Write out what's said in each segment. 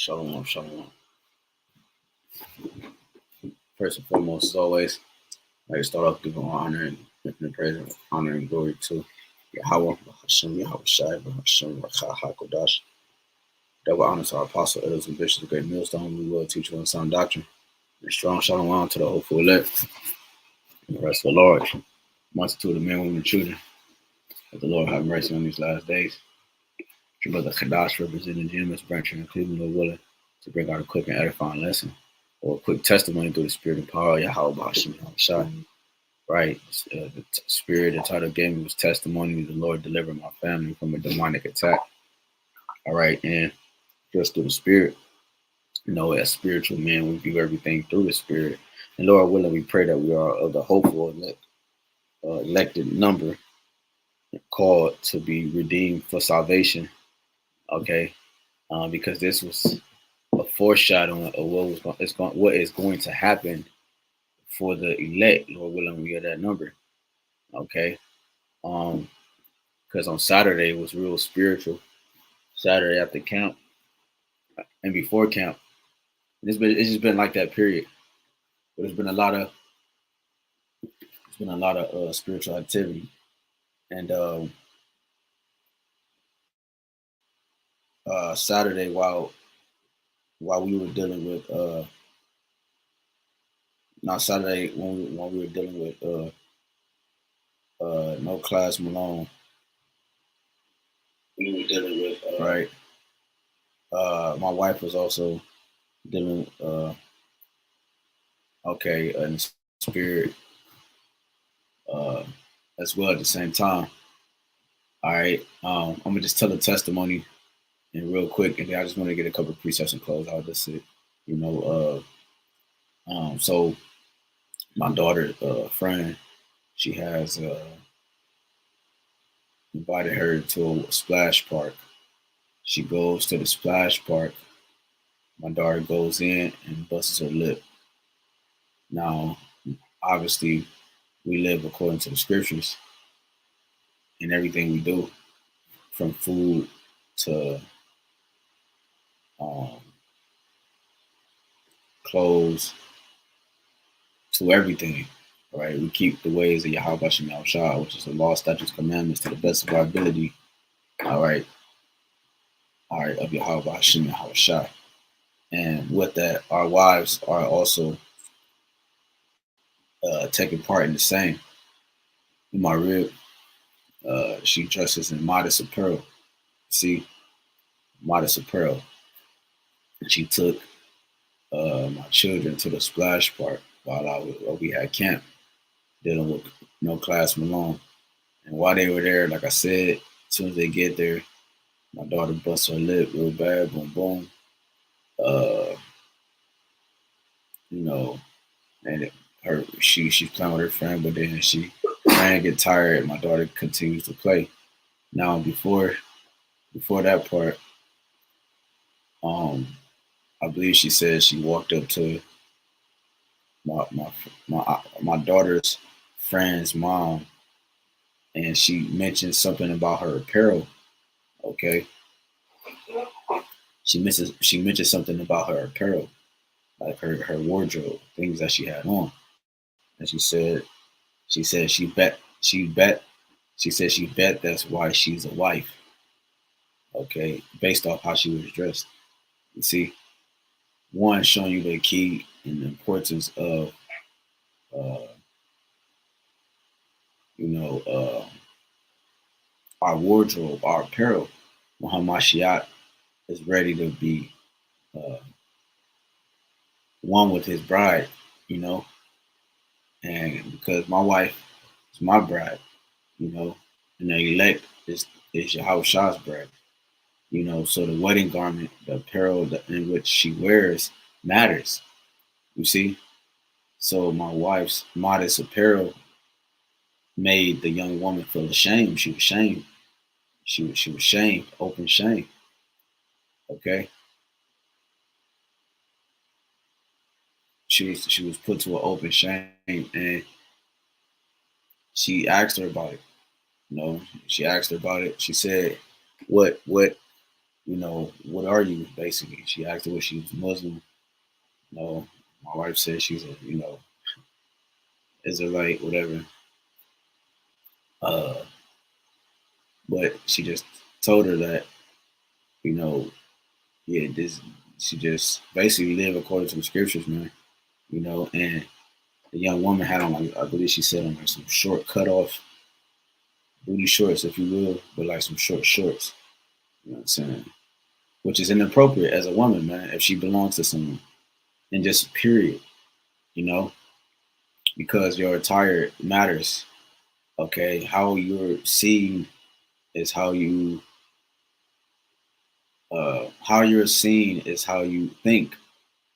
Shalom, shalom. First and foremost, as always, I'd like to start off giving honor and infinite praise and honor and glory to YAHAWAH, BAHASHAM, YAHAWASHI, BAHASHAM, Rawchaa, HAQADASH. Double honor to our apostle, elders, and bishops, the great millstone, we will teach you on sound doctrine. And strong shalom to the hopeful elect and the rest of the large multitude of men, women, and children. That the Lord have mercy on these last days. Your brother HAQADASH representing GMS branch in Cleveland, Lord willing, to bring out a quick and edifying lesson or a quick testimony through the spirit and power of Yahawah, BAHASHAM, YAHAWASHI. Right? The spirit, the title gave me was testimony. The Lord delivered my family from a demonic attack. All right. And just through the spirit, as spiritual men, we view everything through the spirit. And Lord willing, we pray that we are of the hopeful elected number called to be redeemed for salvation. Okay. Because this was a foreshadowing of what is going to happen for the elect. Lord willing, we get that number. Okay. Because on Saturday it was real spiritual. Saturday after camp and before camp, it's just been like that period. But there's been a lot of spiritual activity, and Saturday while we were dealing with not Saturday when we were dealing with no class Malone. We were dealing with right. My wife was also dealing in spirit as well at the same time. All right. I'm gonna just tell a testimony and real quick, and then I just want to get a couple of precepts and close out. That's it. So my daughter, friend, she has invited her to a splash park. She goes to the splash park. My daughter goes in and busts her lip. Now, obviously, we live according to the scriptures in everything we do, from food to clothes to everything. Right? We keep the ways of YAHAWASHI, which is the law, statutes, commandments to the best of our ability. All right, of YAHAWASHI, YAHAWASHI. And with that, our wives are also taking part in the same. In my rib, she dresses in modest apparel. See, modest apparel. And she took my children to the splash park while we had camp, dealing with no class Malone. And while they were there, like I said, as soon as they get there, my daughter busts her lip real bad, boom, boom. And she's playing with her friend, but then she friend get tired. My daughter continues to play. Now before that part, I believe she said she walked up to my daughter's friend's mom, and she mentioned something about her apparel. Okay, she mentioned something about her apparel, like her wardrobe, things that she had on, and she said she bet that's why she's a wife. Okay, based off how she was dressed. You see, one showing you the key and the importance of our wardrobe, our apparel. Muhammad is ready to be one with his bride, and because my wife is my bride, and the elect is Yahawah's bride, so the wedding garment, the apparel in which she wears matters, you see. So my wife's modest apparel made the young woman feel ashamed. She was shamed. She was shamed, open shame. Okay. She was put to an open shame, and she asked her about it. She asked her about it. She said, "What what are you, basically? She asked her what she was Muslim. My wife said she's a, Israelite, whatever. Uh, but she just told her that, you know, yeah, she just basically live according to the scriptures, man. And the young woman had on, like, I believe she said, on like some short cut off booty shorts, if you will, but like some short shorts. You know what I'm saying? Which is inappropriate as a woman, man, if she belongs to someone. And just period, you know, because your attire matters. Okay, how you're seen is how you're seen is how you think.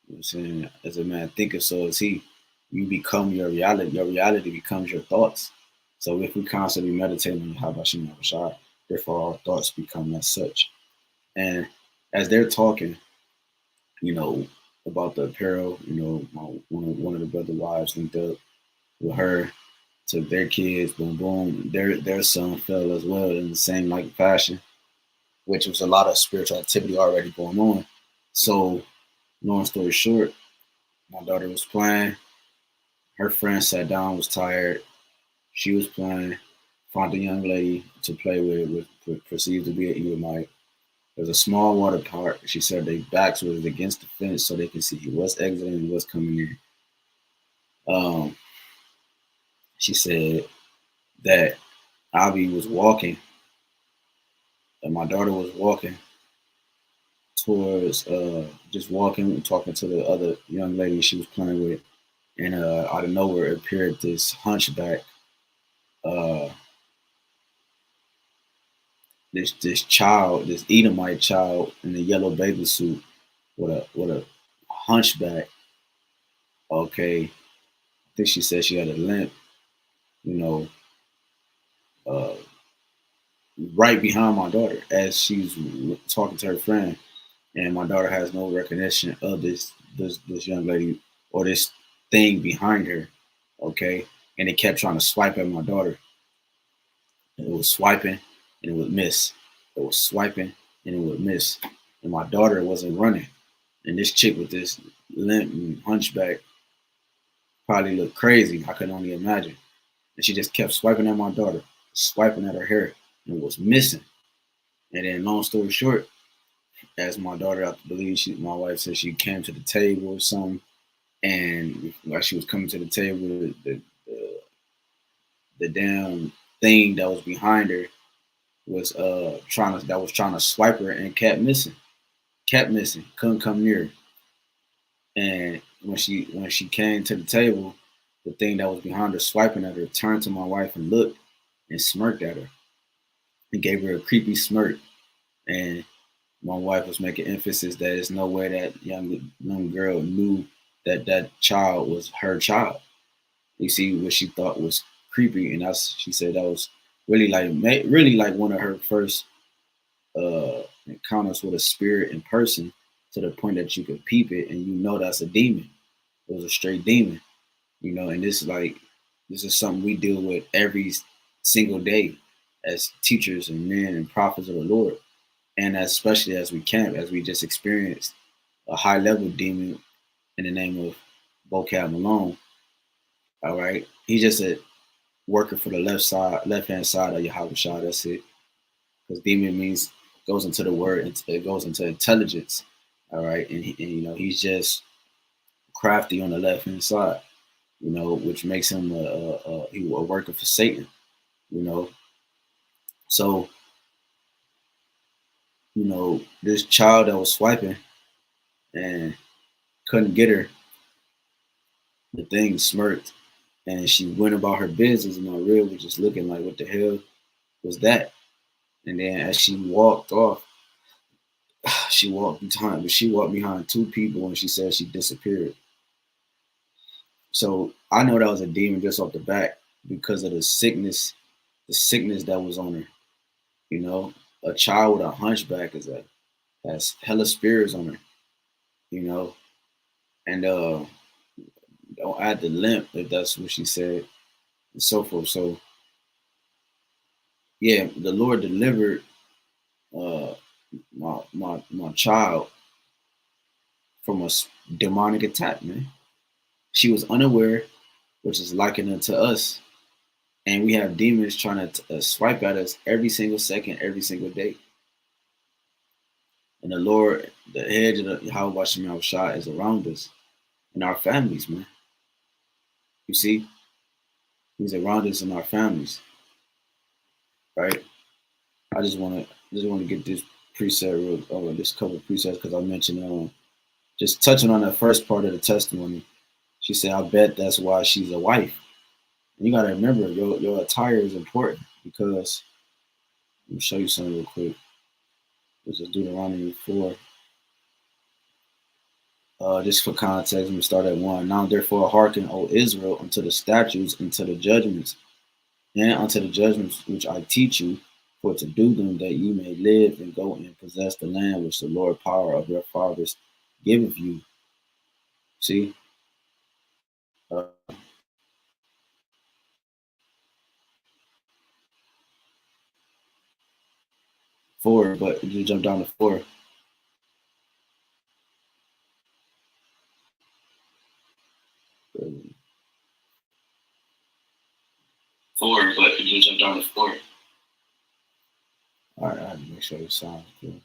You know what I'm saying? As a man thinketh, so is he. You become your reality. Your reality becomes your thoughts. So if we constantly meditate on HABASHAM, YAHAWASHI, therefore our thoughts become as such. And as they're talking, you know, about the apparel, one of the brother wives linked up with her, took their kids, boom, boom. Their son fell as well in the same like fashion, which was a lot of spiritual activity already going on. So, long story short, my daughter was playing. Her friend sat down, was tired. She was playing, found a young lady to play with perceived to be an Edomite. There's a small water park. She said their backs was against the fence so they could see what's exiting and what's coming in. She said that Abby was walking, and my daughter was walking towards, just walking, talking to the other young lady she was playing with, and out of nowhere appeared this hunchback, uh, this child, this Edomite child in a yellow baby suit with a hunchback. Okay, I think she said she had a limp, you know, uh, right behind my daughter as she's talking to her friend, and my daughter has no recognition of this young lady or this thing behind her. Okay, and it kept trying to swipe at my daughter. And it was swiping and it would miss. It was swiping and it would miss. And my daughter wasn't running. And this chick with this limp and hunchback probably looked crazy. I could only imagine. And she just kept swiping at my daughter, swiping at her hair, and it was missing. And then, long story short, as my daughter, I believe my wife said she came to the table or something, and while she was coming to the table, the damn thing that was behind her was trying to swipe her and kept missing, couldn't come near. And when she came to the table, the thing that was behind her swiping at her turned to my wife and looked and smirked at her and gave her a creepy smirk. And my wife was making emphasis that there's no way that young girl knew that that child was her child. You see what she thought was creepy, and she said that was really like one of her first encounters with a spirit in person, to the point that you could peep it and that's a demon. It was a straight demon, and this is something we deal with every single day as teachers and men and prophets of the Lord. And especially as we just experienced a high level demon in the name of Vocab Malone. All right. He's just a worker for the left hand side of Yahawah. That's it. Because demon means goes into the word, it goes into intelligence. All right. And he's just crafty on the left hand side, which makes him a worker for Satan, you know. So, this child that was swiping and couldn't get her, the thing smirked, and she went about her business, and my real was just looking like, what the hell was that? And then as she walked off, she walked behind two people, and she said she disappeared. So I know that was a demon just off the back because of the sickness that was on her. A child with a hunchback has hella spirits on her, and don't add the limp if that's what she said, and so forth. So yeah, the Lord delivered my child from a demonic attack, man. She was unaware, which is likened unto us. And we have demons trying to swipe at us every single second, every single day. And the Lord, the hedge of the YAHAWASHI is around us and our families, man. You see, He's around us in our families, right? I just want to get this preset or this couple of presets because I mentioned just touching on that first part of the testimony. She said, "I bet that's why she's a wife." And you got to remember, your attire is important because let me show you something real quick. This is Deuteronomy 4. Just for context, let me start at 1. Now therefore hearken, O Israel, unto the statutes and to the judgments, and unto the judgments which I teach you, for to do them, that ye may live and go and possess the land which the Lord power of your fathers giveth you. See? Uh, 4, but you jump down to 4. But you jump down to 4. All right, I have to make sure it sounds good.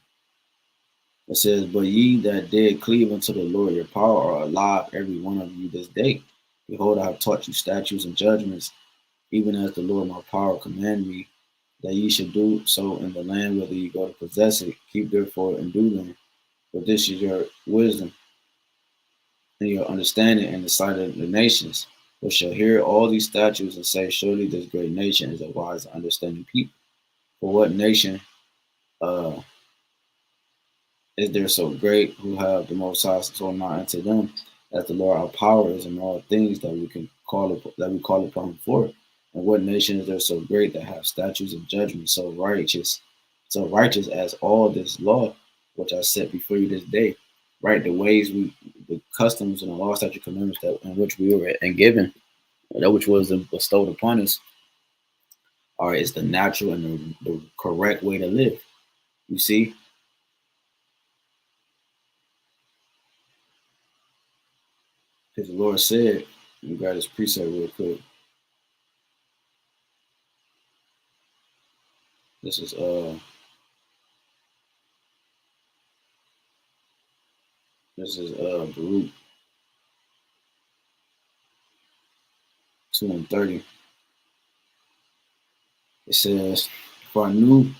It says, "But ye that did cleave unto the Lord your power are alive, every one of you this day. Behold, I have taught you statutes and judgments, even as the Lord my power commanded me, that ye should do so in the land whither ye go to possess it. Keep therefore and do them. For this is your wisdom and your understanding in the sight of the nations, which shall hear all these statutes and say, surely this great nation is a wise and understanding people. For what nation uh, is there so great who have the Most High so nigh unto them, that the Lord our power is in all things that we call upon him for? And what nation is there so great that have statutes of judgment so righteous as all this law which I set before you this day?" Right, the customs and the law, statute, commandments that in which we were and given, that which was bestowed upon us, is the natural and the correct way to live. You see, because the Lord said, you got his precept real quick. This is Baruch 2:30. It says, "For I knew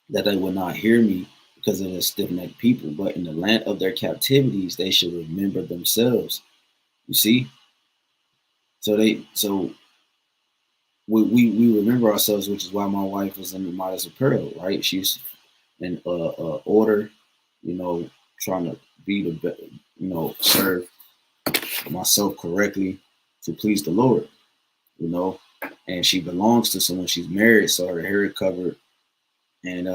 that they would not hear me because of the stiff-necked people, but in the land of their captivities they should remember themselves." You see, so we remember ourselves, which is why my wife was in the modest apparel, right? She's in order, trying to be serve myself correctly to please the Lord, and she belongs to someone. She's married, so her hair is covered, and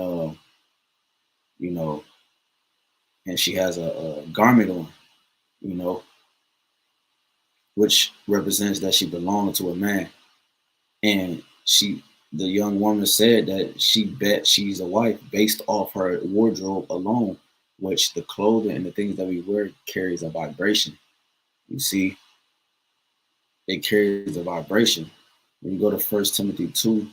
you know, and she has a garment on, you know, which represents that she belonged to a man. And the young woman said that she bet she's a wife based off her wardrobe alone, which the clothing and the things that we wear carries a vibration. You see, it carries a vibration. When you go to 1 Timothy 2,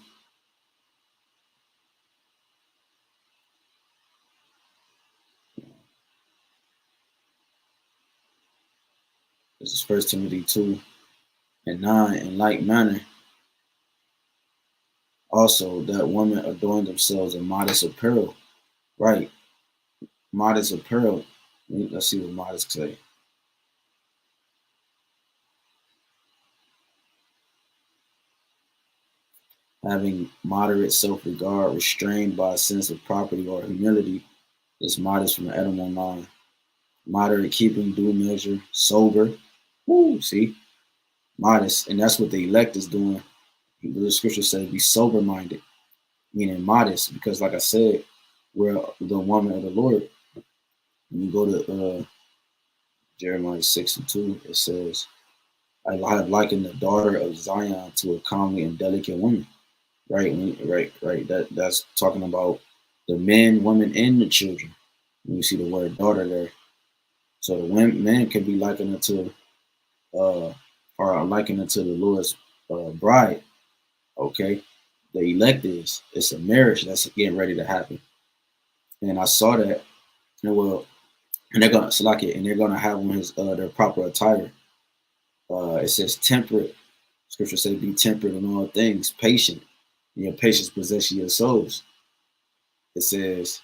this is 1 Timothy 2:9. In like manner, also that women adorn themselves in modest apparel. Right, modest apparel. Let's see what modest say. Having moderate self-regard, restrained by a sense of property or humility, is modest from the etymology 9. Moderate, keeping due measure, sober. Woo, see, modest, and that's what the elect is doing. The scripture says, "Be sober-minded," meaning modest, because, like I said, we're the woman of the Lord. When you go to Jeremiah 6:2, it says, "I have likened the daughter of Zion to a comely and delicate woman." Right, right. That's talking about the men, women, and the children. When you see the word daughter there. So the men can be likened unto or likened unto the Lord's bride. Okay. The elect is. It's a marriage that's getting ready to happen. And I saw that, and well, and they're gonna select it, and they're gonna have on his their proper attire. It says temperate. Scripture says, "Be temperate in all things, patient, and your patience possess your souls." It says,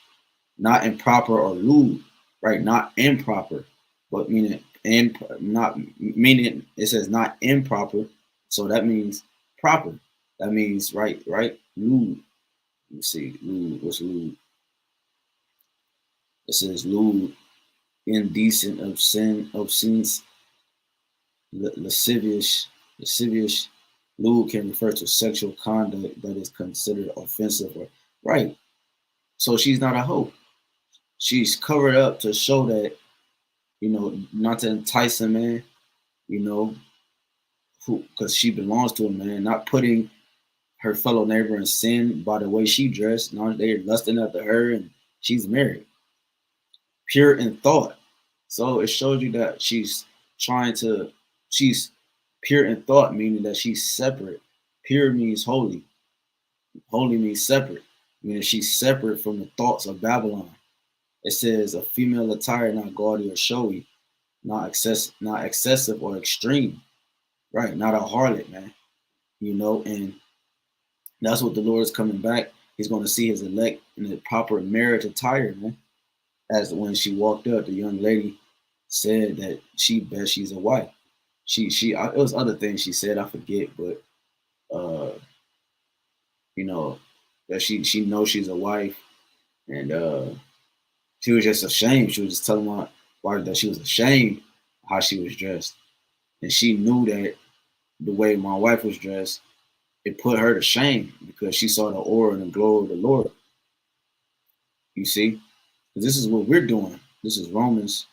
"Not improper or lewd," right? Not improper, but meaning and not meaning. It says not improper, so that means proper. That means right. Lewd. Let me see, lewd. What's lewd? It says lewd, indecent, obscene, lascivious. Lewd can refer to sexual conduct that is considered offensive. Or, right. So she's not a hoe. She's covered up to show that, not to entice a man, you know, who because she belongs to a man, not putting her fellow neighbor in sin by the way she dressed. Now they're lusting after her and she's married. Pure in thought. So it shows you that she's pure in thought, meaning that she's separate. Pure means holy. Holy means separate, meaning she's separate from the thoughts of Babylon. It says a female attire not gaudy or showy, not excessive or extreme, right? Not a harlot, man. And that's what the Lord is coming back. He's going to see his elect in the proper marriage attire, man. As when she walked up, the young lady said that she bet she's a wife. It was other things she said, I forget, but uh, that she knows she's a wife, and she was just ashamed. She was just telling my wife that she was ashamed how she was dressed, and she knew that the way my wife was dressed, it put her to shame because she saw the aura and the glory of the Lord. You see, this is what we're doing. This is Romans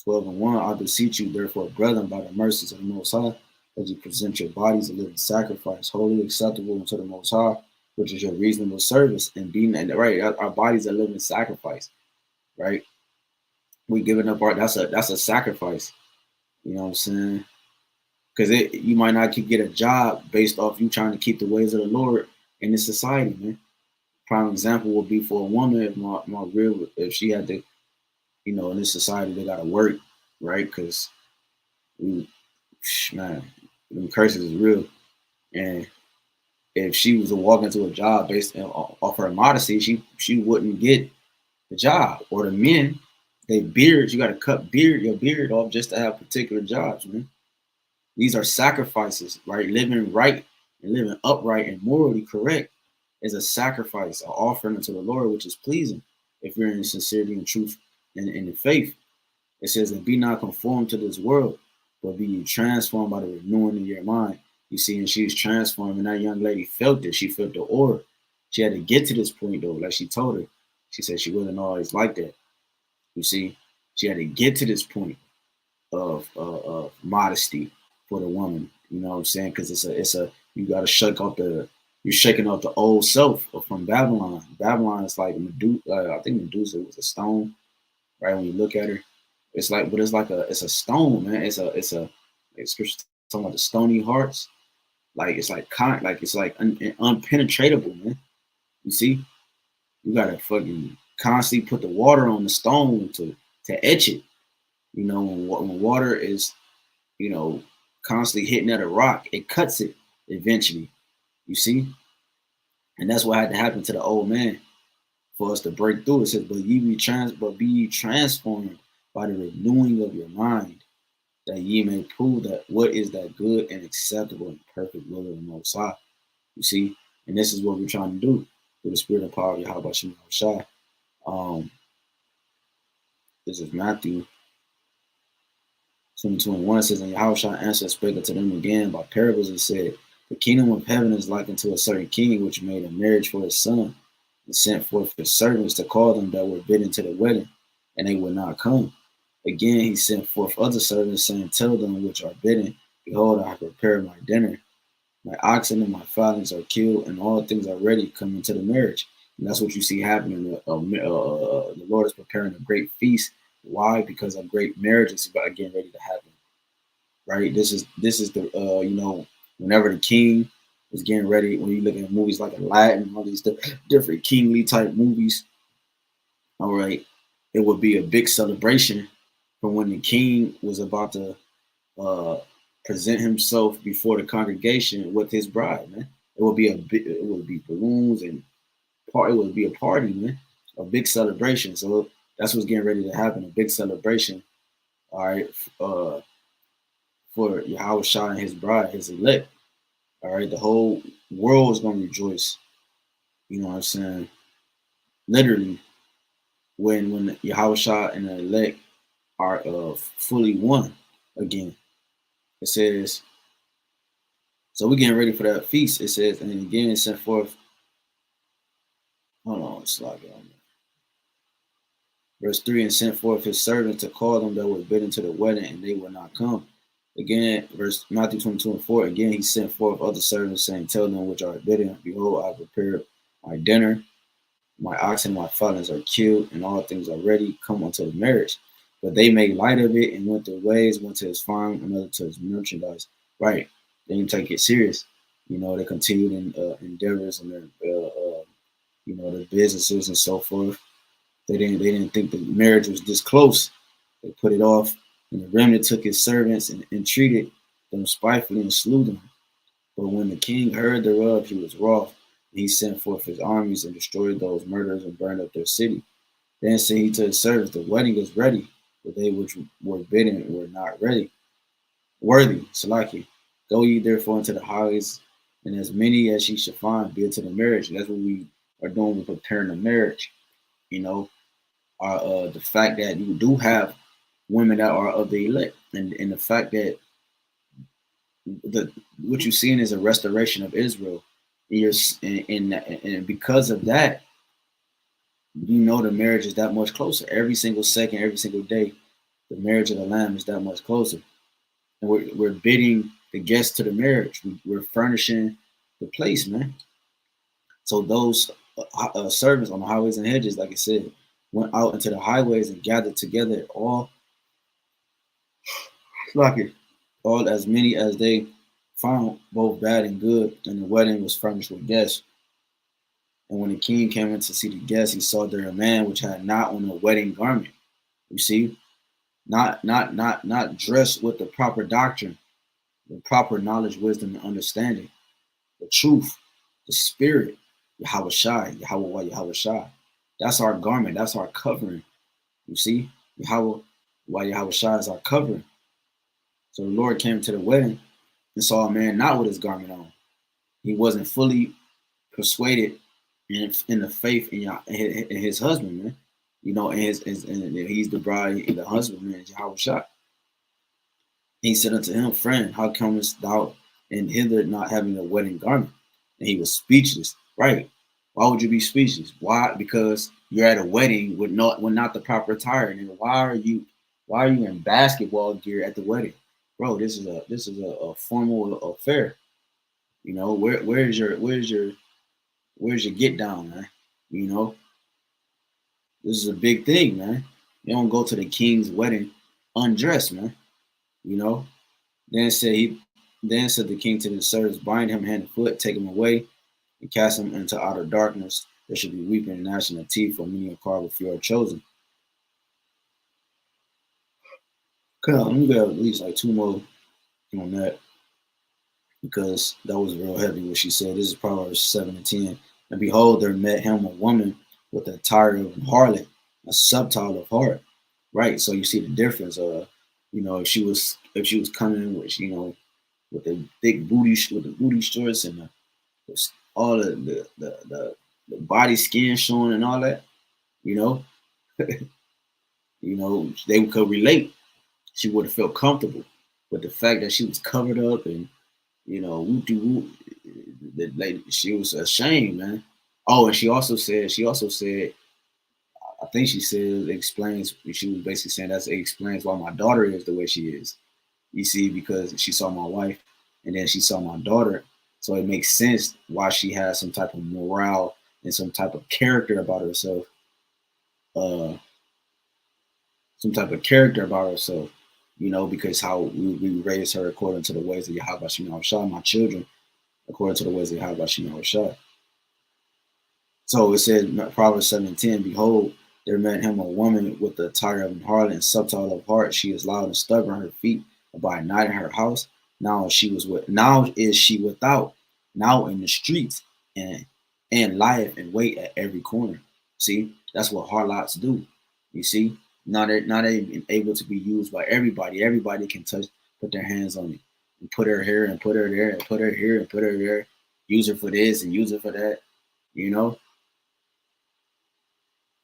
12:1. I beseech you, therefore, brethren, by the mercies of the Most High, that you present your bodies a living sacrifice, wholly acceptable unto the Most High, which is your reasonable service. And being right, our bodies are living sacrifice, right? We giving up that's a sacrifice. You know what I'm saying? Because you might not get a job based off you trying to keep the ways of the Lord in this society, man. Prime example would be for a woman if she had to, in this society they gotta work, right? Because man, them curses is real. And if she was to walk into a job based off her modesty, she wouldn't get the job. Or the men, they beards, you gotta cut your beard off just to have particular jobs, man. These are sacrifices, right? Living right and living upright and morally correct is a sacrifice, an offering unto the Lord, which is pleasing if you're in sincerity and truth and in faith. It says, and be not conformed to this world, but be transformed by the renewing of your mind. You see, and she's transformed, and that young lady felt it. She felt the aura. She had to get to this point, though, like she told her. She said she wasn't always like that. You see, she had to get to this point of modesty for the woman. You know what I'm saying? Because you got to you're shaking off the old self from Babylon. Babylon is like Medusa. I think Medusa was a stone, right? When you look at her, it's a stone, man. It's scripture talking about the stony hearts. Like it's like unpenetratable, man. You see, you gotta fucking constantly put the water on the stone to etch it. When water is, constantly hitting at a rock, it cuts it eventually. You see, and that's what had to happen to the old man for us to break through. It says, "But be ye transformed by the renewing of your mind, that ye may prove that what is that good and acceptable and perfect will of the Most High." You see, and this is what we're trying to do through the Spirit and power of YAHWASHI. This is Matthew 20:21. It says, and YAHWASHI answered and spake unto them again by parables and said, the kingdom of heaven is like unto a certain king which made a marriage for his son, and sent forth his servants to call them that were bidden to the wedding, and they would not come. Again he sent forth other servants, saying, tell them which are bidden, behold, I have prepared my dinner. My oxen and my fatlings are killed, and all things are ready. Come into the marriage. And that's what you see happening. The Lord is preparing a great feast. Why? Because a great marriage is getting ready to happen. Right. This is the whenever the king is getting ready. When you look at movies like Aladdin, all these different kingly type movies, all right, it would be a big celebration from when the king was about to uh, present himself before the congregation with his bride. Man, it would be balloons and it would be a party, man, a big celebration. So that's what's getting ready to happen, a big celebration. All right, uh, for Yahawashi and his bride, his elect. All right, the whole world is gonna rejoice. You know what I'm saying? Literally, when Yahawashi and the elect are fully one again. It says, so we're getting ready for that feast. It says, and again it sent forth. Hold on, it's like verse 3, and sent forth his servant to call them that were bidden to the wedding, and they would not come. Again, verse Matthew 22 and 4, again he sent forth other servants, saying, tell them which are bidden, behold, I prepared my dinner, my oxen, my fatlings are killed, and all things are ready, come unto the marriage. But they made light of it and went their ways, one to his farm, another to his merchandise. Right. They didn't take it serious. You know, they continued in endeavors and their their businesses and so forth. They didn't think the marriage was this close. They put it off, and the remnant took his servants and treated them spitefully and slew them. But when the king heard thereof, he was wroth, and he sent forth his armies and destroyed those murderers and burned up their city. Then said he to his servants, the wedding is ready, but they which were bidden were not ready. Worthy, Salaki. Go ye therefore into the highways, and as many as ye shall find, bid to the marriage. And that's what we are doing. We're preparing the marriage. You know, the fact that you do have women that are of the elect, and the fact that the what you're seeing is a restoration of Israel. And because of that, you know the marriage is that much closer. Every single second, every single day, the marriage of the Lamb is that much closer. And we're bidding the guests to the marriage. We're furnishing the place, man. So those servants on the highways and hedges, like I said, went out into the highways and gathered together like it, all as many as they found, both bad and good, and the wedding was furnished with guests. And when the king came in to see the guests, he saw there a man which had not on a wedding garment. You see, not dressed with the proper doctrine, the proper knowledge, wisdom, and understanding, the truth, the spirit, Yahawashi, Yahawah, Yahawashi. That's our garment. That's our covering. You see, Yahawah, Yahawashi is our covering. So the Lord came to the wedding and saw a man not with his garment on. He wasn't fully persuaded in the faith in his husband, man. You know, and he's the bride, the husband, man, Yahawashi. He said unto him, friend, how comest thou in hither not having a wedding garment? And he was speechless. Right. Why would you be speechless? Why? Because you're at a wedding with not the proper attire. And why are you in basketball gear at the wedding? Bro, this is a formal affair. You know, where's your get down, man? You know, this is a big thing, man. You don't go to the king's wedding undressed, man. You know, then said the king to the servants, bind him hand and foot, take him away, and cast him into outer darkness. There should be weeping and gnashing of teeth, for many are called, but few are chosen. Come on, let me grab at least like two more on that, because that was real heavy what she said. This is Proverbs 7 and 10. And behold, there met him a woman with the attire of a harlot, a subtile of heart. Right. So you see the difference. If she was coming with, with the thick booty, with the booty shorts and all the body skin showing and all that, you know, they could relate. She would have felt comfortable. But the fact that she was covered up and, that she was ashamed, man. Oh, and she also said, I think she said it explains, she was basically saying it explains why my daughter is the way she is. You see, because she saw my wife and then she saw my daughter. So it makes sense why she has some type of morale and some type of character about herself. Uh, some type of character about herself, because how we raised her according to the ways of YAHAWASHI, my children, according to the ways of YAHAWASHI. So it says, Proverbs 7:10, behold, there met him a woman with the attire of an harlot and subtle of heart. She is loud and stubborn. Her feet abide night in her house. Now is she without, now in the streets, and lieth in wait at every corner. See, that's what harlots do. You see, not even able to be used by everybody. Everybody can put their hands on it, and put her here and put her there, and put her here and put her there. Use her for this and use her for that. You know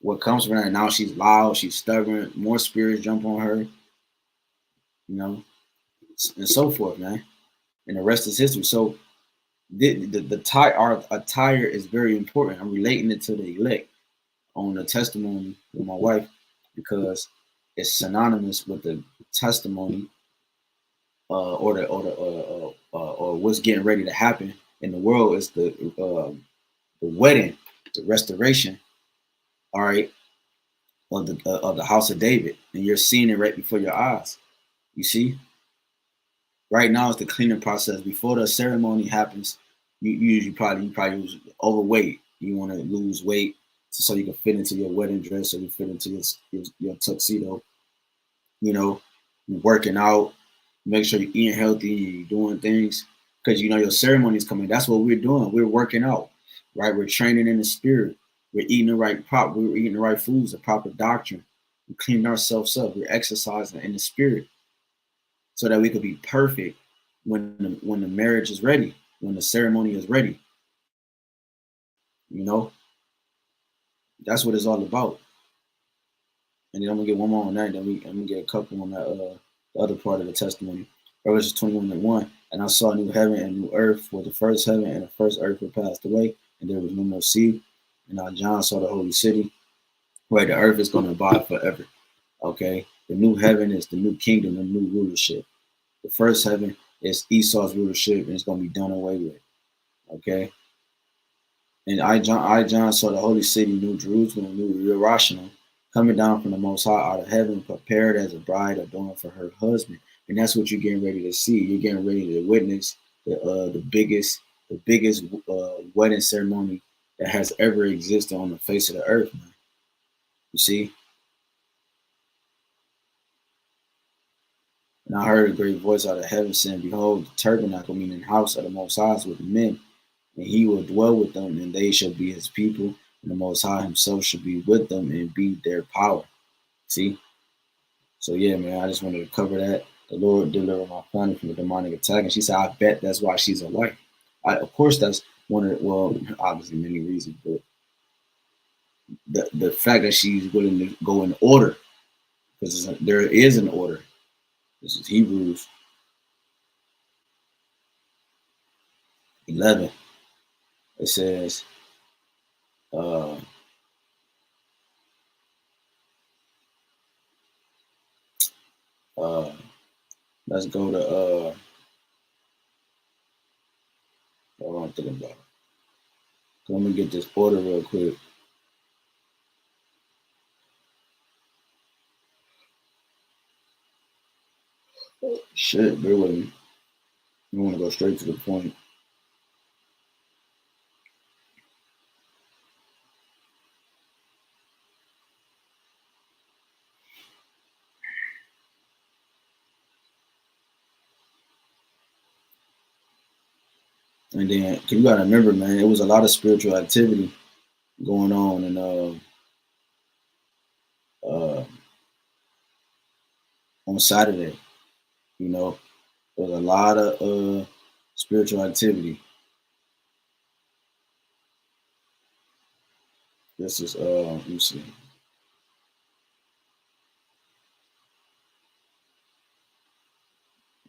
what comes from her? Now she's loud, she's stubborn. More spirits jump on her. You know, and so forth, man. And the rest is history. So our attire is very important. I'm relating it to the elect on the testimony with my wife because it's synonymous with the testimony or what's getting ready to happen in the world is the wedding, the restoration. All right, of the house of David, and you're seeing it right before your eyes. You see, right now it's the cleaning process. Before the ceremony happens, you probably was overweight. You want to lose weight so you can fit into your wedding dress, or you fit into your tuxedo. You're working out, make sure you're eating healthy, you're doing things because your ceremony is coming. That's what we're doing. We're working out, right? We're training in the spirit. We're eating the right We're eating the right foods, the proper doctrine. We're cleaning ourselves up. We're exercising in the spirit so that we could be perfect when the marriage is ready, when the ceremony is ready. That's what it's all about. And then I'm gonna get one more on that. Then I'm gonna get a couple on that the other part of the testimony. Revelation 21:1. And I saw a new heaven and a new earth, for the first heaven and the first earth were passed away, and there was no more sea. And now John saw the holy city, where the earth is going to abide forever. Okay, the new heaven is the new kingdom, the new rulership. The first heaven is Esau's rulership, and it's going to be done away with. Okay, and John saw the holy city, New Jerusalem, New Rawchaa, coming down from the Most High out of heaven, prepared as a bride adorned for her husband. And that's what you're getting ready to see. You're getting ready to witness the biggest wedding ceremony that has ever existed on the face of the earth, man. You see? And I heard a great voice out of heaven saying, behold, the tabernacle, meaning house of the Most High, with men, and he will dwell with them, and they shall be his people, and the Most High himself shall be with them and be their power. See? So yeah, man, I just wanted to cover that. The Lord delivered my family from a demonic attack. And she said, I bet that's why she's a wife. Of course, that's one of obviously many reasons, but the fact that she's willing to go in order, because there is an order. This is Hebrews 11. It says, let's go to what I'm thinking about. Let me get this order real quick. Shit, bear with me. I want to go straight to the point. And then, cause you gotta remember, man, it was a lot of spiritual activity going on, and on Saturday, there was a lot of spiritual activity. This is let me see.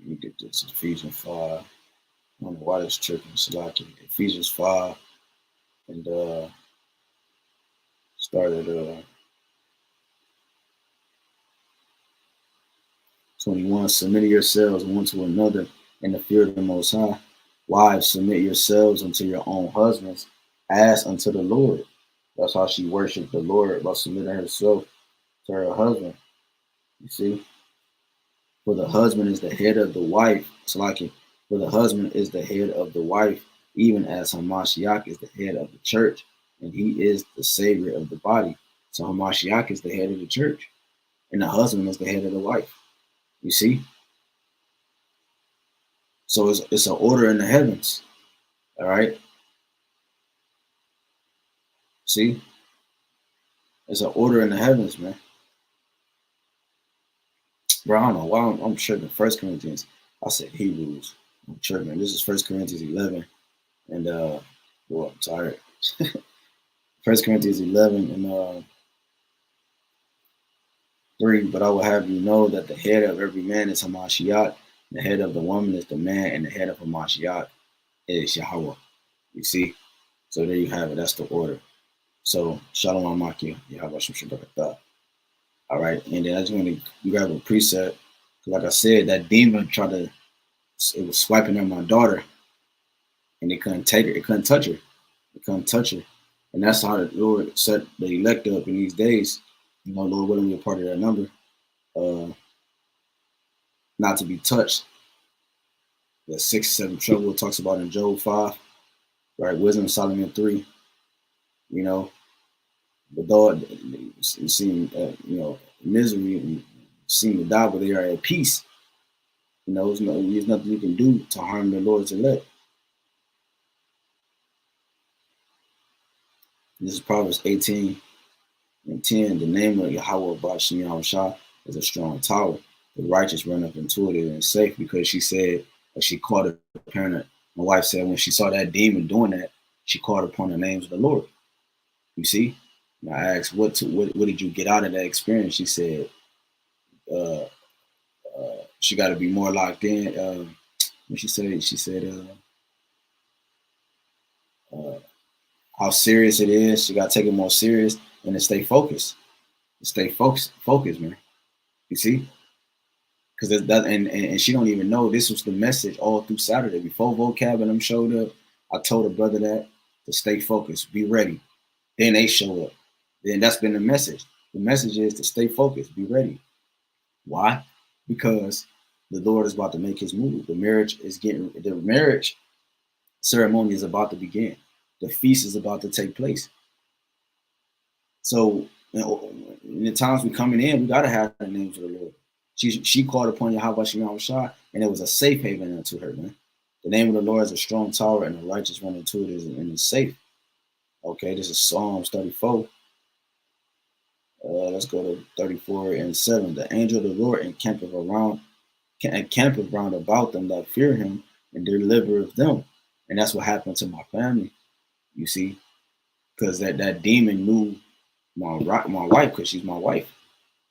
Let me get this. Ephesians 5. I don't know why this tripping. Salaki. Ephesians 5, and started 21. Submit yourselves one to another in the fear of the Most High. Wives, submit yourselves unto your own husbands, as unto the Lord. That's how she worshiped the Lord by submitting herself to her husband. You see? For the husband is the head of the wife. It's like it. For the husband is the head of the wife, even as Hamashiach is the head of the church, and he is the savior of the body. So Hamashiach is the head of the church, and the husband is the head of the wife. You see? So it's an order in the heavens. All right. See? It's an order in the heavens, man. Bro, I don't know why I'm tripping. First Corinthians. I said Hebrews. I'm tripping. This is First Corinthians 11. And boy, I'm tired. First Corinthians 11 and 3. But I will have you know that the head of every man is Hamashiach, the head of the woman is the man, and the head of Hamashiach is Yahawah. You see? So there you have it. That's the order. So Shalom Maki, Yahawah. All right, and then I just want to grab a preset. Like I said, that demon it was swiping at my daughter, and it couldn't take her. It couldn't touch her. It couldn't touch her. And that's how the Lord set the elect up in these days. You know, Lord willing, be a part of that number. Not to be touched. The 6, 7 trouble it talks about in Job 5, right? Wisdom of Solomon 3. You know, but though it seemed, misery and seem to die, but they are at peace. You know, there's nothing you can do to harm the Lord's elect. This is Proverbs 18 and 10. The name of Yahawah BAHASHAM Rawchaa is a strong tower. The righteous run up into it and is safe, because she said that she called upon it. My wife said when she saw that demon doing that, she called upon the names of the Lord. You see? And I asked, what did you get out of that experience? She said, she got to be more locked in. She said, how serious it is. She got to take it more serious and to stay focused. Stay focused, man. You see? Because that, and she don't even know this was the message all through Saturday. Before Vocab and them showed up, I told her brother that to stay focused, be ready. Then they show up. Then that's been the message. The message is to stay focused, be ready. Why? Because the Lord is about to make his move. The marriage ceremony is about to begin. The feast is about to take place. So in the times we coming in, we gotta have the names of the Lord. She called upon YAHAWASHI, and it was a safe haven unto her, man. The name of the Lord is a strong tower, and the righteous run into it and is safe. Okay, this is Psalms 34. Let's go to 34 and 7. The angel of the Lord encampeth round about them that fear him, and delivereth them. And that's what happened to my family, you see, because that demon knew my wife, because she's my wife.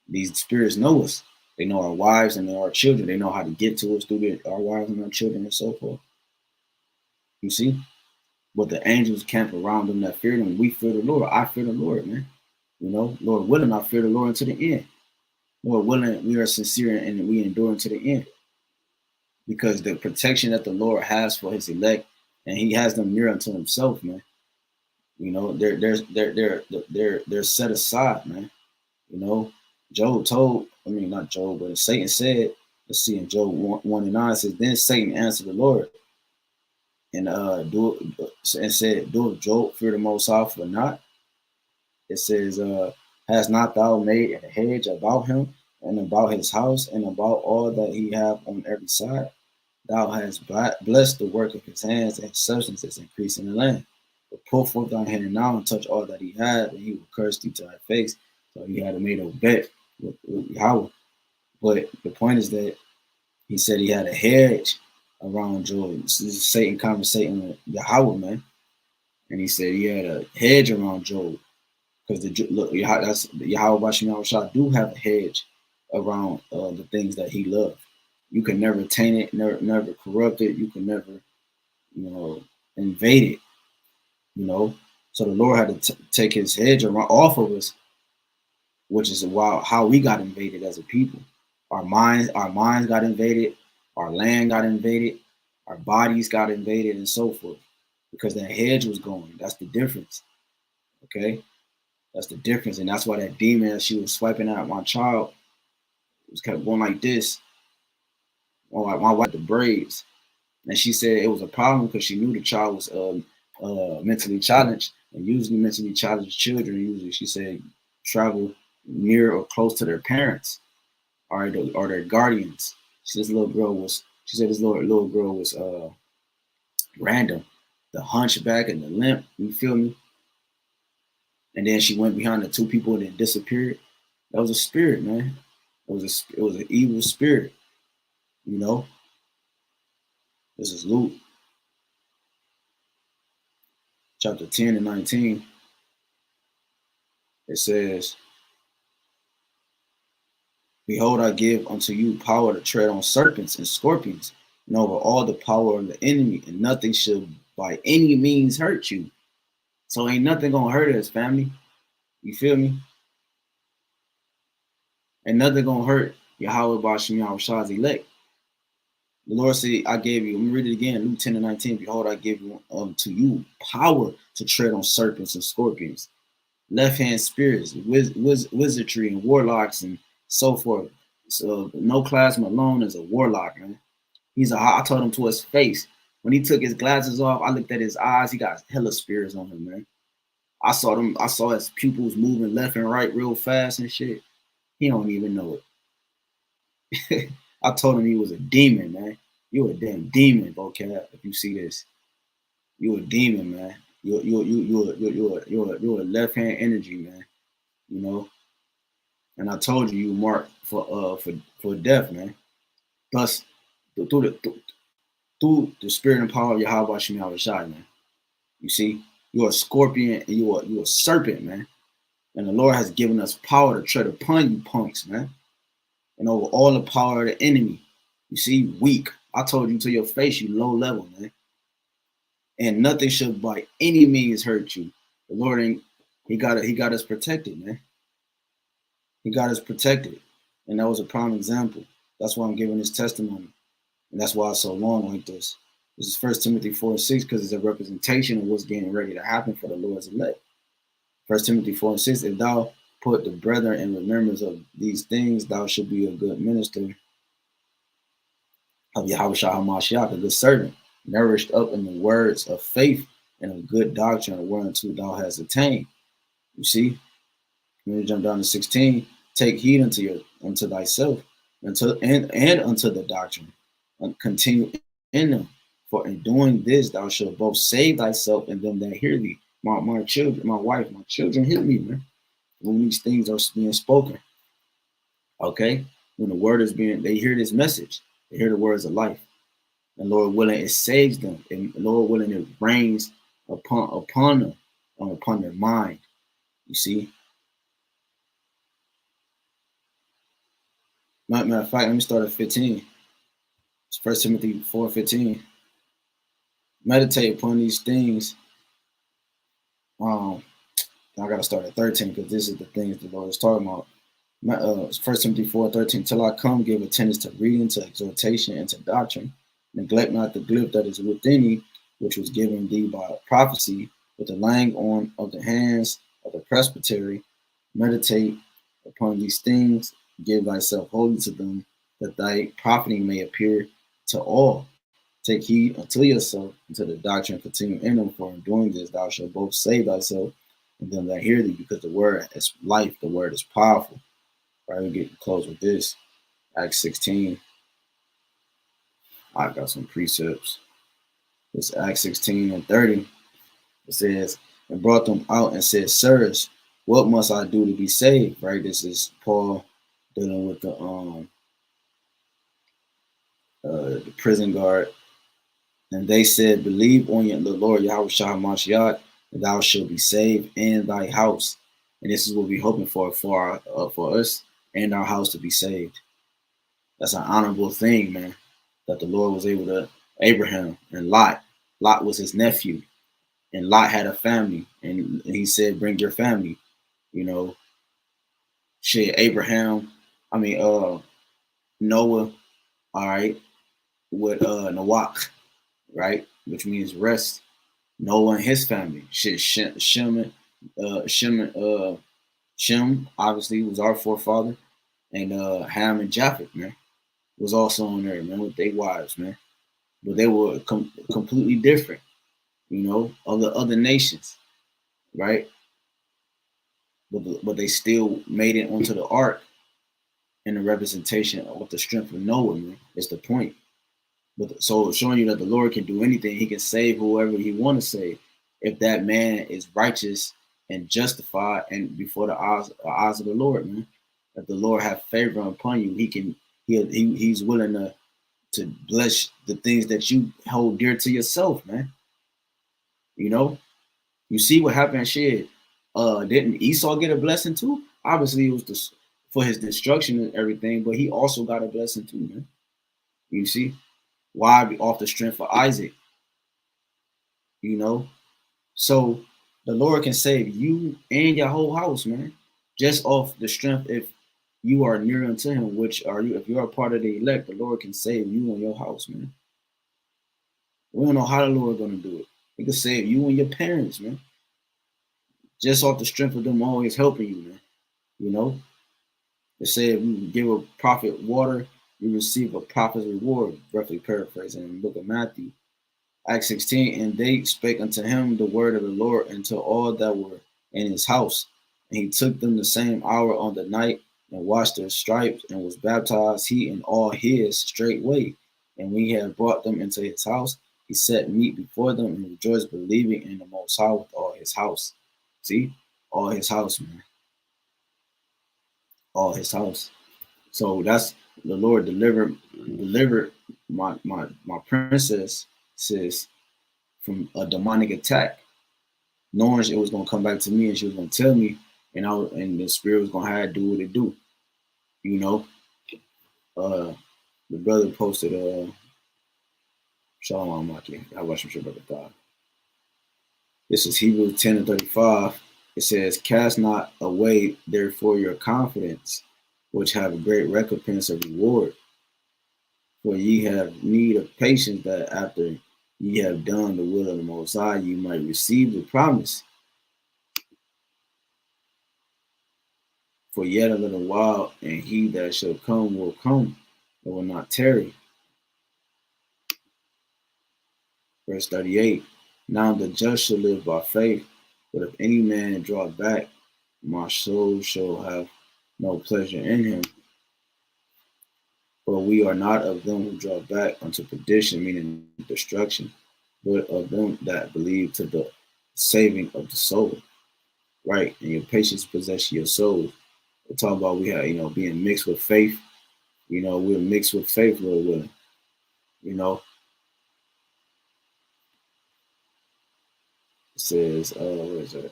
These spirits know us. They know our wives and our children. They know how to get to us through our wives and our children and so forth. You see? But the angels camp around them that fear them. We fear the Lord. I fear the Lord, man. You know, Lord willing, I fear the Lord unto the end. Lord willing, we are sincere and we endure to the end. Because the protection that the Lord has for his elect, and he has them near unto himself, man. You know, they're set aside, man. You know, not Job, but Satan said, let's see in Job 1 and 9, it says, then Satan answered the Lord and said, do Job fear the Most High for not? It says, has not thou made a hedge about him and about his house and about all that he have on every side? Thou hast blessed the work of his hands, and his substance is increased in the land. But pull forth thy hand now and touch all that he had, and he will curse thee to thy face. So he had made a bet with Yahawah. But the point is that he said he had a hedge around Job. This is Satan conversating with Yahawah, man. And he said he had a hedge around Job. Because Yahawah BAHASHAM do have a hedge around the things that he loved. You can never taint it, never corrupt it. You can never, invade it. So the Lord had to take his hedge off of us, which is how we got invaded as a people. Our minds got invaded, our land got invaded, our bodies got invaded, and so forth. because that hedge was going. That's the difference. Okay, that's the difference, and that's why that demon, as she was swiping out my child, was kept going like this. My wife, the braids, and she said it was a problem because she knew the child was mentally challenged, and usually mentally challenged children, usually she said, travel near or close to their parents or their guardians. She said this little girl was. She said this little girl was random, the hunchback and the limp. You feel me? And then she went behind the two people and then disappeared. That was a spirit, man. It was an evil spirit. You know. This is Luke chapter 10 and 19. It says, "Behold, I give unto you power to tread on serpents and scorpions, and over all the power of the enemy, and nothing shall by any means hurt you." So ain't nothing gonna hurt us, family. You feel me? Ain't nothing gonna hurt Yahawah BAHASHAM YAHAWASHI's elect. The Lord said, I gave you, let me read it again, Luke 10 and 19. "Behold, I give you to you power to tread on serpents and scorpions, left-hand spirits, wizardry and warlocks and so forth." So no class Malone is a warlock, man. I told him to his face. When he took his glasses off, I looked at his eyes. He got hella spirits on him, man. I saw his pupils moving left and right real fast and shit. He don't even know it. I told him he was a demon, man. You a damn demon, vocab. If you see this, you a demon, man. You're a left hand energy, man. You know. And I told you marked for death, man. Thus, through the spirit and power of Yahawah Shai, man. You see, you're a scorpion and you're a serpent, man. And the Lord has given us power to tread upon you punks, man. And over all the power of the enemy. You see, weak. I told you to your face, you low level, man. And nothing should by any means hurt you. The Lord ain't, he got us protected, man. He got us protected. And that was a prime example. That's why I'm giving this testimony. And that's why it's so long like this. This is 1 Timothy 4 and 6, because it's a representation of what's getting ready to happen for the Lord's elect. 1 Timothy 4 and 6, "If thou put the brethren in remembrance of these things, thou should be a good minister of Yahawashi HaMashiach, a good servant, nourished up in the words of faith and of good doctrine, whereunto thou hast attained." You see, when you jump down to 16, "Take heed unto thyself, and unto the doctrine, and continue in them. For in doing this, thou shalt both save thyself and them that hear thee." My children, my wife, my children hear me, man. When these things are being spoken, okay? When the word is they hear this message, they hear the words of life. And Lord willing, it saves them. And Lord willing, it rains upon them, upon their mind. You see? Matter of fact, let me start at 15. It's 1 Timothy 4:15. "Meditate upon these things." I gotta start at 13 because this is the things the Lord is talking about. 1 Timothy 4:13. "Till I come, give attendance to reading, to exhortation, and to doctrine. Neglect not the gift that is within thee, which was given thee by prophecy, with the laying on of the hands of the presbytery. Meditate upon these things, give thyself wholly to them, that thy profiting may appear to all. Take heed unto yourself, and to the doctrine, continue in them, for in doing this thou shalt both save thyself and them that hear thee, because the word is life, the word is powerful." Right, we get close with this. Acts 16. I got some precepts. It's Acts 16 and 30. It says, "And brought them out and said, Sirs, what must I do to be saved?" Right? This is Paul dealing with the prison guard. "And they said, Believe on the Lord Yahawashi HaMashiach, and thou shalt be saved in thy house." And this is what we're hoping for us and our house to be saved. That's an honorable thing, man, that the Lord was able to. Abraham and Lot. Lot was his nephew, and Lot had a family, and he said, "Bring your family." You know, shit. Noah. All right, with Nawak, right, which means rest. Noah and his family. Shit, Shem obviously was our forefather, and Ham and Japheth, man, was also on there, man, with their wives, man. But they were completely different, of the other nations, right? But they still made it onto the ark in the representation of the strength of Noah, man. Is the point. But so showing you that the Lord can do anything, he can save whoever he want to save. If that man is righteous and justified and before the eyes of the Lord, man. If the Lord have favor upon you, he's willing to bless the things that you hold dear to yourself, man. You know, you see what happened, shit. Didn't Esau get a blessing too? Obviously, it was for his destruction and everything, but he also got a blessing too, man. You see, why? Off the strength of Isaac, you know. So the Lord can save you and your whole house, man, just off the strength. If you are near unto Him, which are you? If you're a part of the elect, the Lord can save you and your house, man. We don't know how the Lord gonna do it. He can save you and your parents, man, just off the strength of them always helping you, man. You know, they say if you give a prophet water, you receive a prophet's reward. Roughly paraphrasing in the book of Matthew. Acts 16, and they spake unto him the word of the Lord and to all that were in his house. And he took them the same hour on the night and washed their stripes and was baptized, he and all his straightway. And when he had brought them into his house, he set meat before them and rejoiced, believing in the Most High with all his house. See, all his house, man, all his house. So that's the Lord delivered my princess, sis, from a demonic attack, knowing it was gonna come back to me and she was gonna tell me, and the spirit was gonna have to do what it do. You know, the brother posted Shalom Maki. I watched him sure brother God. This is Hebrews 10 and 35. It says, "Cast not away therefore your confidence, which have a great recompense of reward. For ye have need of patience, that after ye have done the will of the Most High, ye might receive the promise. For yet a little while, and he that shall come will come, and will not tarry." Verse 38. "Now the just shall live by faith, but if any man draw back, my soul shall have no pleasure in him. For we are not of them who draw back unto perdition," meaning destruction, "but of them that believe to the saving of the soul." Right? And your patience possess your soul. We're talking about we have, being mixed with faith. We're mixed with faith, Lord willing. It says, where is it?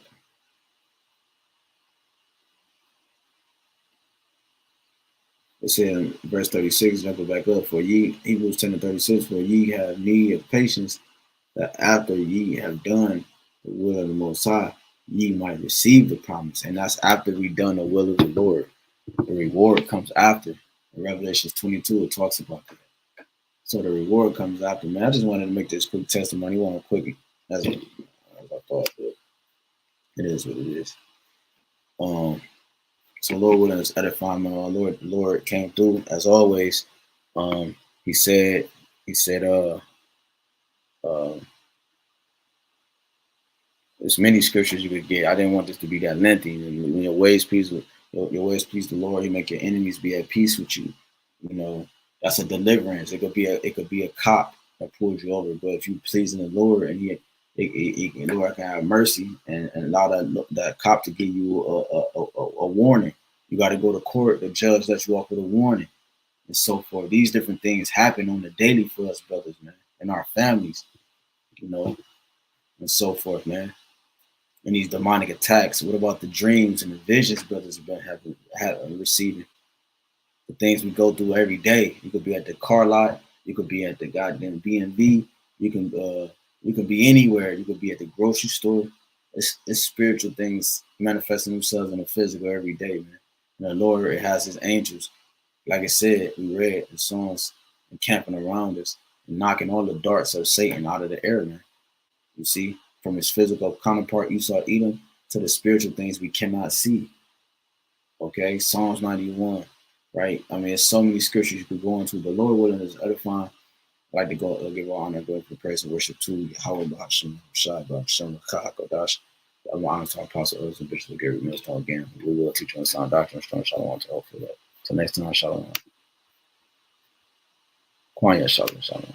It said in verse 36, jump it back up, "For ye," Hebrews 10 and 36, "for ye have need of patience, that after ye have done the will of the Most High, ye might receive the promise." And that's after we done the will of the Lord. The reward comes after. In Revelation 22, it talks about that. So the reward comes after. Man, I just wanted to make this quick testimony. One quick, as I thought, but it is what it is. So Lord willing, us edify me. Lord came through as always. He said, uh, there's many scriptures you could get. I didn't want this to be that lengthy. When your ways please your ways please the Lord, He make your enemies be at peace with you. That's a deliverance. It could be a cop that pulls you over. But if you pleasing the Lord and the Lord can have mercy and allow that cop to give you a warning. You got to go to court. The judge lets you off with a warning, and so forth. These different things happen on the daily for us, brothers, man, and our families, and so forth, man. And these demonic attacks. What about the dreams and the visions brothers have receiving? The things we go through every day. You could be at the car lot. You could be at the goddamn B&B. You can be anywhere. You could be at the grocery store. It's spiritual things manifesting themselves in the physical every day, man. And the Lord, it has His angels. Like I said, we read the songs encamping around us and knocking all the darts of Satan out of the air, man. You see? from his physical counterpart, Esau, Edom, to the spiritual things we cannot see. Okay, Psalms 91, right? I mean, there's so many scriptures you could go into. The Lord willing is edifying. I like to go give all honor, go for praise and worship to Yahweh, BAHASHAM, BAHASHAM, HAQADASH. I'm honor to our apostle, elders, and bishops of Gary Mills, again. We will teach you on sound doctrine, strong shalom to all for that. Till next time, shalom. Kwanya, shalom, shalom.